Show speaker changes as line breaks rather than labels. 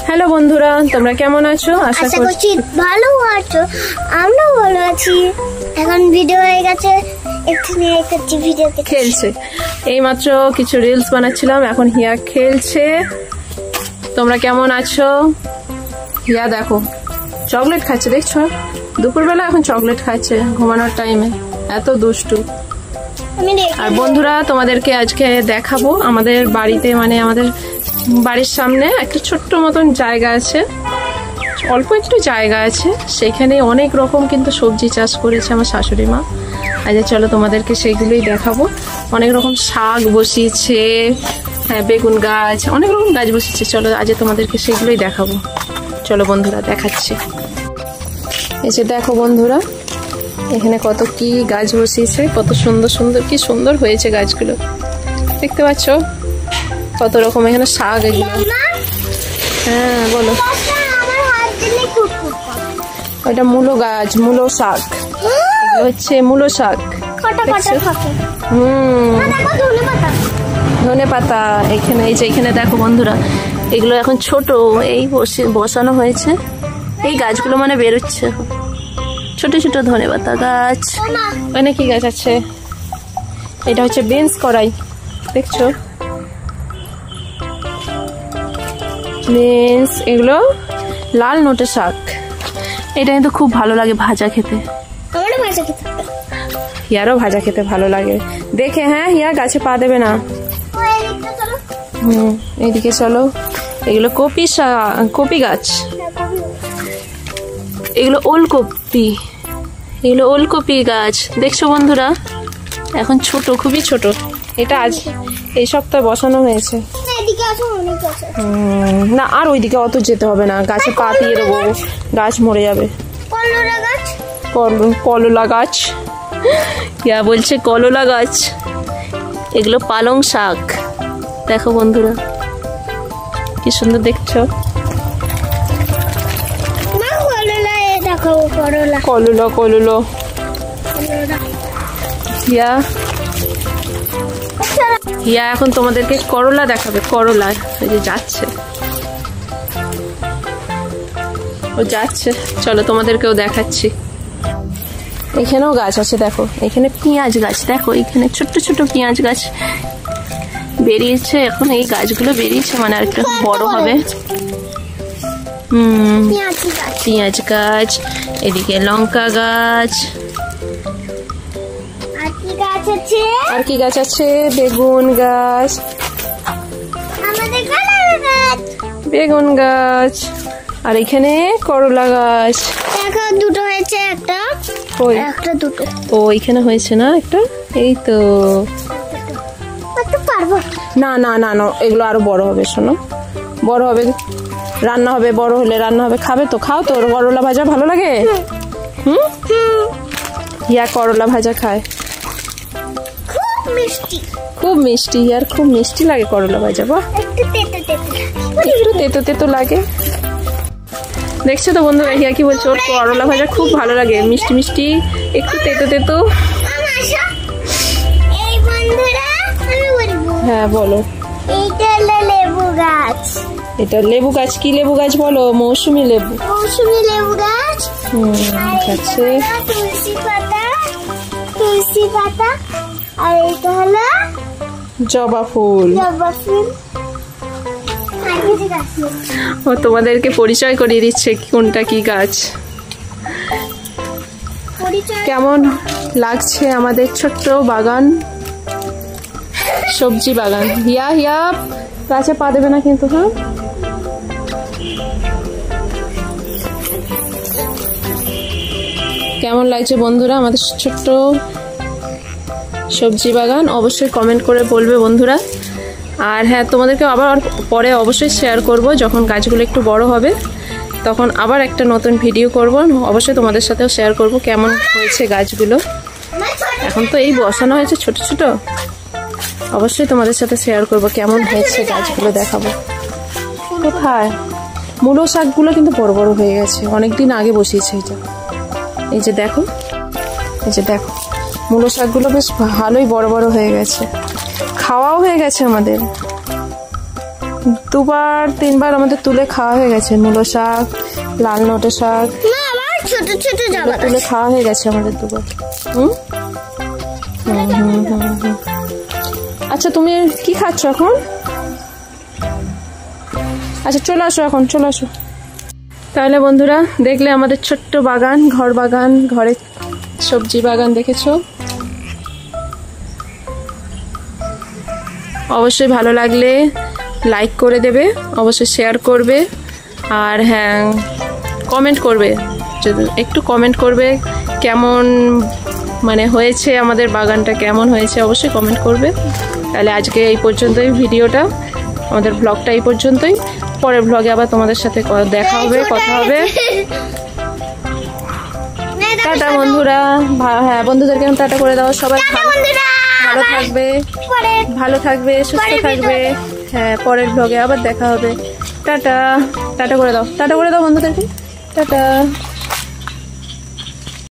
Hello বন্ধুরা, তোমরা কেমন আছো? আশা করছি
ভালো আছো। আমরাও ভালো আছি। এখন ভিডিও হয়ে গেছে, একটু ভিডিও
খেলছে। এইমাত্র কিছু রিলস বানাচ্ছিলাম, এখন হিয়া খেলছে। তোমরা কেমন আছো? হিয়া দেখো চকলেট খাচ্ছে, দেখছো? দুপুরবেলা এখন চকলেট খাচ্ছে ঘুমানোর টাইমে, এত দুষ্টু। আর বন্ধুরা, তোমাদেরকে আজকে দেখাবো আমাদের বাড়িতে, মানে আমাদের বাড়ির সামনে একটা ছোট্ট মতন জায়গা আছে, অল্প একটু জায়গা আছে, সেখানে অনেক রকম কিন্তু সবজি চাষ করেছে আমার শাশুড়ি মা। আজ চলো তোমাদেরকে সেইগুলোই দেখাবো। অনেক রকম শাক বসিয়েছে, হ্যাঁ বেগুন গাছ, অনেক রকম গাছ বসিয়েছে। চলো আজ তোমাদেরকে সেইগুলোই দেখাবো। চলো বন্ধুরা দেখাচ্ছি। এসে দেখো বন্ধুরা, এখানে কত কি গাছ বসিয়েছে, কত সুন্দর সুন্দর, কি সুন্দর হয়েছে গাছগুলো, দেখতে পাচ্ছ? কত রকম এখানে শাক, এগুলো। হ্যাঁ বলো। ওইটা মূলো গাছ, মূলো শাক, এগুলো হচ্ছে মূলো শাক। ধনে পাতা এখানে, এই যে এখানে দেখো বন্ধুরা, এগুলো এখন ছোট, এই বসানো হয়েছে। এই গাছগুলো মানে বেরোচ্ছে, ছোট ছোট ধনে পাতা গাছ। ওখানে কি গাছ আছে? এটা হচ্ছে বিনস কড়াই, দেখছো? বিনস, এগুলো লাল নোটে শাক। এটা কিন্তু খুব ভালো লাগে ভাজা খেতে। হিয়ারও ভাজা খেতে ভালো লাগে দেখে। হ্যাঁ হিয়া, গাছে পা দেবে না। এইদিকে চলো। এগুলো কপি গাছ, এগুলো ওলকপি, এগুলো ওলকপি গাছ, দেখছো বন্ধুরা? এখন ছোট, খুবই ছোট। এটা আজ এই সপ্তাহে বসানো হয়েছে। না, আর ওইদিকে অত যেতে হবে না, গাছে পা দিয়ে দেবো, গাছ মরে যাবে। কললা গাছ, ইয়া বলছে কললা গাছ। এগুলো পালং শাক, দেখো বন্ধুরা কি সুন্দর, দেখছো? কলুলো হিয়া এখন তোমাদেরকে করলা দেখাবে। করলা, এই যে যাচ্ছে, ও যাচ্ছে। চলো তোমাদেরকেও দেখাচ্ছি। এখানেও গাছ আছে, দেখো এখানে পেঁয়াজ গাছ, দেখো এখানে ছোট্ট ছোট পেঁয়াজ গাছ বেরিয়েছে। এখন এই গাছগুলো বেরিয়েছে, মানে আর একটু বড় হবে। পেঁয়াজ গাছ, এদিকে লঙ্কা গাছ, আর কি গাছ আছে? বেগুন গাছ, বেগুন গাছ, আর এখানে করলা গাছ।
দুটো হয়েছে, একটা দুটো।
ও এখানে হয়েছে না একটা, এই তো। না না না না, এগুলো আরো বড় হবে, শোনো, বড় হবে, রান্না হবে, বড় হলে রান্না হবে। খাবে তো? খাও তো। করলা ভাজা ভালো লাগে? ইয়া করলা ভাজা খায়, খুব মিষ্টি, আর খুব মিষ্টি লাগে করলা ভাজা। বাহ, একটু তেতো তেতো লাগে। দেখছো তো বন্ধুরা, হিয়া কি বলছে? ওর করলা ভাজা খুব ভালো লাগে, মিষ্টি মিষ্টি, একটু তেতো তেতো। হ্যাঁ বলো।
লেবু গাছ,
এটা লেবু গাছ। কি লেবু গাছ বলো? মৌসুমী লেবু।
মৌসুমী লেবু গাছ।
আছে
তুলসী পাতা, আর এটা হলো
জবা ফুল। ও তোমাদেরকে পরিচয় করিয়ে দিচ্ছে কোনটা কি গাছ। কেমন লাগছে আমাদের ছোট্ট বাগান, সবজি বাগান? হিয়া হিয়া, গাছে পা দেবে না কিন্তু। হ্যাঁ, কেমন লাগছে বন্ধুরা আমাদের ছোট্ট সবজি বাগান? অবশ্যই কমেন্ট করে বলবে বন্ধুরা। আর হ্যাঁ, তোমাদেরকে আবার পরে অবশ্যই শেয়ার করব, যখন গাছগুলো একটু বড় হবে তখন আবার একটা নতুন ভিডিও করব, অবশ্যই তোমাদের সাথেও শেয়ার করব কেমন হয়েছে গাছগুলো। এখন তো এই বসানো হয়েছে ছোট ছোট, অবশ্যই তোমাদের সাথে শেয়ার করব কেমন হয়েছে গাছগুলো, দেখাবো। কোথায় মূলো শাকগুলো কিন্তু বড় বড় হয়ে গেছে, অনেকদিন আগে বসিয়েছে এটা। এই যে দেখো, এই যে দেখো, মূলো শাকগুলো বেশ ভালোই বড় বড় হয়ে গেছে, খাওয়াও হয়ে গেছে আমাদের। দুবার তিনবার আমাদের তুলে খাওয়া হয়ে গেছে। মূলো শাক, লাল নোটে শাক
না আমার ছোট ছোট জামা
তুলে খাওয়া হয়ে গেছে আমাদের দুবার। হুম। আচ্ছা তুমি কি খাচ্ছ এখন? আচ্ছা চলে আসো, এখন চলে আসো। তাহলে বন্ধুরা দেখলে আমাদের ছোট্ট বাগান, ঘর বাগান, ঘরে সবজি বাগান দেখেছো। অবশ্যই ভালো লাগলে লাইক করে দেবে, অবশ্যই শেয়ার করবে, আর হ্যাঁ কমেন্ট করবে, একটু কমেন্ট করবে কেমন মানে হয়েছে, আমাদের বাগানটা কেমন হয়েছে অবশ্যই কমেন্ট করবে। তাহলে আজকে এই পর্যন্তই ভিডিওটা, আমাদের ব্লগটা এই পর্যন্তই। পরের ব্লগে আবার তোমাদের সাথে দেখা হবে, কথা হবে। টাটা বন্ধুরা। হ্যাঁ বন্ধুদেরকে টাটা করে দাও। সবাই ভালো থাকবে, ভালো থাকবে, সুস্থ থাকবে। হ্যাঁ পরের ব্লগে আবার দেখা হবে। টাটা, টাটা করে দাও, টাটা করে দাও বন্ধুদেরকে, টাটা।